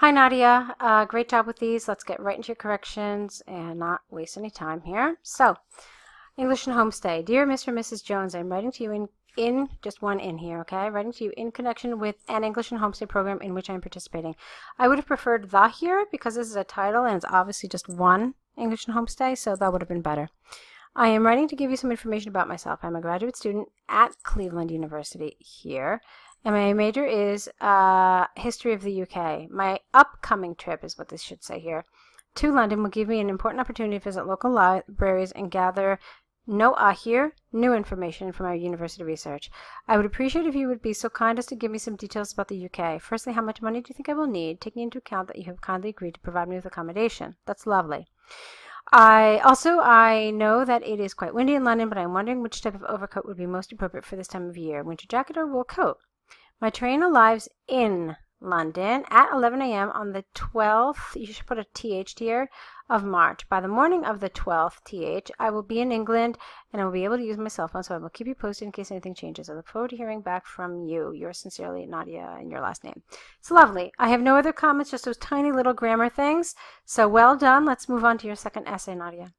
Hi Nadia, great job with these. Let's get right into your corrections and not waste any time here. So, English and homestay. Dear Mr. and Mrs. Jones, I'm writing to you in just one in here, okay? Writing to you in connection with an English and homestay program in which I'm participating. I would have preferred the here because this is a title and it's obviously just one English and homestay, so that would have been better. I am writing to give you some information about myself. I'm a graduate student at Cleveland University here, and my major is history of the UK. My upcoming trip is what this should say here to London will give me an important opportunity to visit local libraries and gather new information from our university research. I would appreciate if you would be so kind as to give me some details about the UK. Firstly, how much money do you think I will need, taking into account that you have kindly agreed to provide me with accommodation? That's lovely. I know that it is quite windy in London, but I'm wondering which type of overcoat would be most appropriate for this time of year, winter jacket or wool coat. My train arrives in London at 11 a.m. on the 12th, you should put a TH here, of March. By the morning of the 12th, TH, I will be in England and I will be able to use my cell phone, so I will keep you posted in case anything changes. I look forward to hearing back from you. Yours sincerely, Nadia, and your last name. It's lovely. I have no other comments, just those tiny little grammar things. So well done. Let's move on to your second essay, Nadia.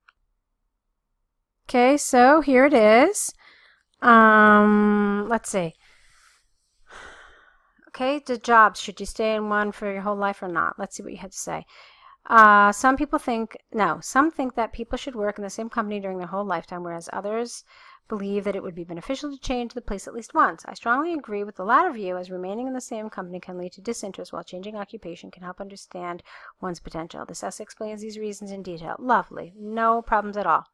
Okay, so here it is. Let's see. Okay, the jobs. Should you stay in one for your whole life or not? Let's see what you had to say. Some think that people should work in the same company during their whole lifetime, whereas others believe that it would be beneficial to change the place at least once. I strongly agree with the latter view, as remaining in the same company can lead to disinterest, while changing occupation can help understand one's potential. This essay explains these reasons in detail. Lovely. No problems at all.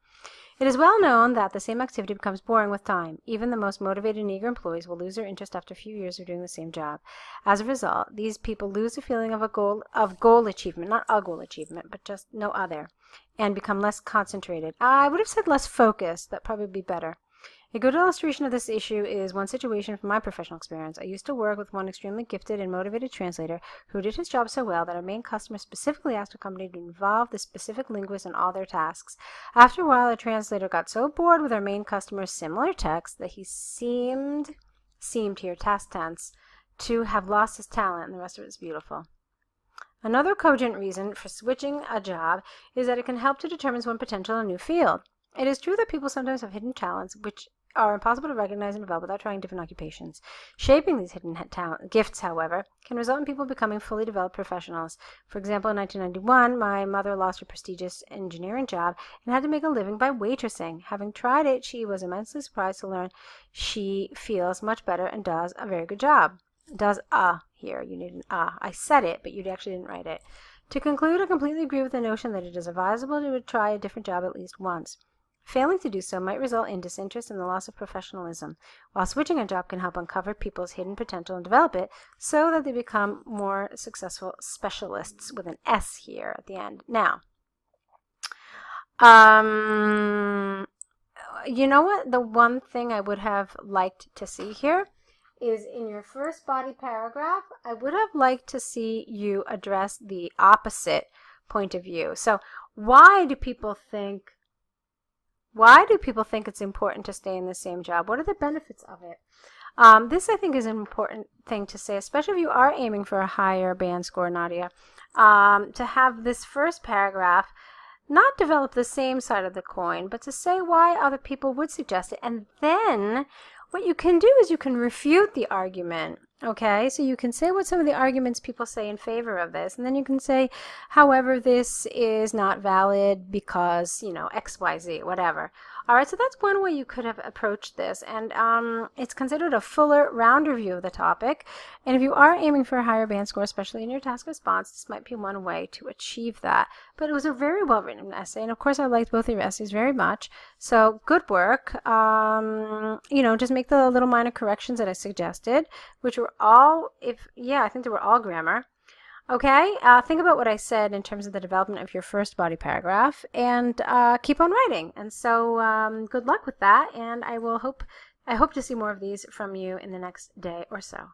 It is well known that the same activity becomes boring with time. Even the most motivated and eager employees will lose their interest after a few years of doing the same job. As a result, these people lose the feeling of goal achievement, not a goal achievement, but just no other, and become less concentrated. I would have said less focused. That probably would be better. A good illustration of this issue is one situation from my professional experience. I used to work with one extremely gifted and motivated translator who did his job so well that our main customer specifically asked our company to involve the specific linguist in all their tasks. After a while, the translator got so bored with our main customer's similar text that he seemed here, past tense, to have lost his talent, and the rest of it is beautiful. Another cogent reason for switching a job is that it can help to determine one's potential in a new field. It is true that people sometimes have hidden talents which are impossible to recognize and develop without trying different occupations. Shaping these hidden gifts, however, can result in people becoming fully developed professionals. For example, in 1991, my mother lost her prestigious engineering job and had to make a living by waitressing. Having tried it, she was immensely surprised to learn she feels much better and does a very good job. Does here. You need an I said it, but you actually didn't write it. To conclude, I completely agree with the notion that it is advisable to try a different job at least once. Failing to do so might result in disinterest and the loss of professionalism, while switching a job can help uncover people's hidden potential and develop it so that they become more successful specialists, with an S here at the end. Now, you know what? The one thing I would have liked to see here is in your first body paragraph, I would have liked to see you address the opposite point of view. So why do people think it's important to stay in the same job? What are the benefits of it? This, I think, is an important thing to say, especially if you are aiming for a higher band score, Nadia, to have this first paragraph not develop the same side of the coin, but to say why other people would suggest it. And then what you can do is you can refute the argument. Okay, so you can say what some of the arguments people say in favor of this, and then you can say, however, this is not valid because, X, Y, Z, whatever. All right, so that's one way you could have approached this, and it's considered a fuller, rounder view of the topic. And if you are aiming for a higher band score, especially in your task response, this might be one way to achieve that. But it was a very well-written essay, and of course I liked both of your essays very much. So good work. Just make the little minor corrections that I suggested, which were all, I think they were all grammar. Okay, think about what I said in terms of the development of your first body paragraph, and keep on writing. And so good luck with that, and I hope to see more of these from you in the next day or so.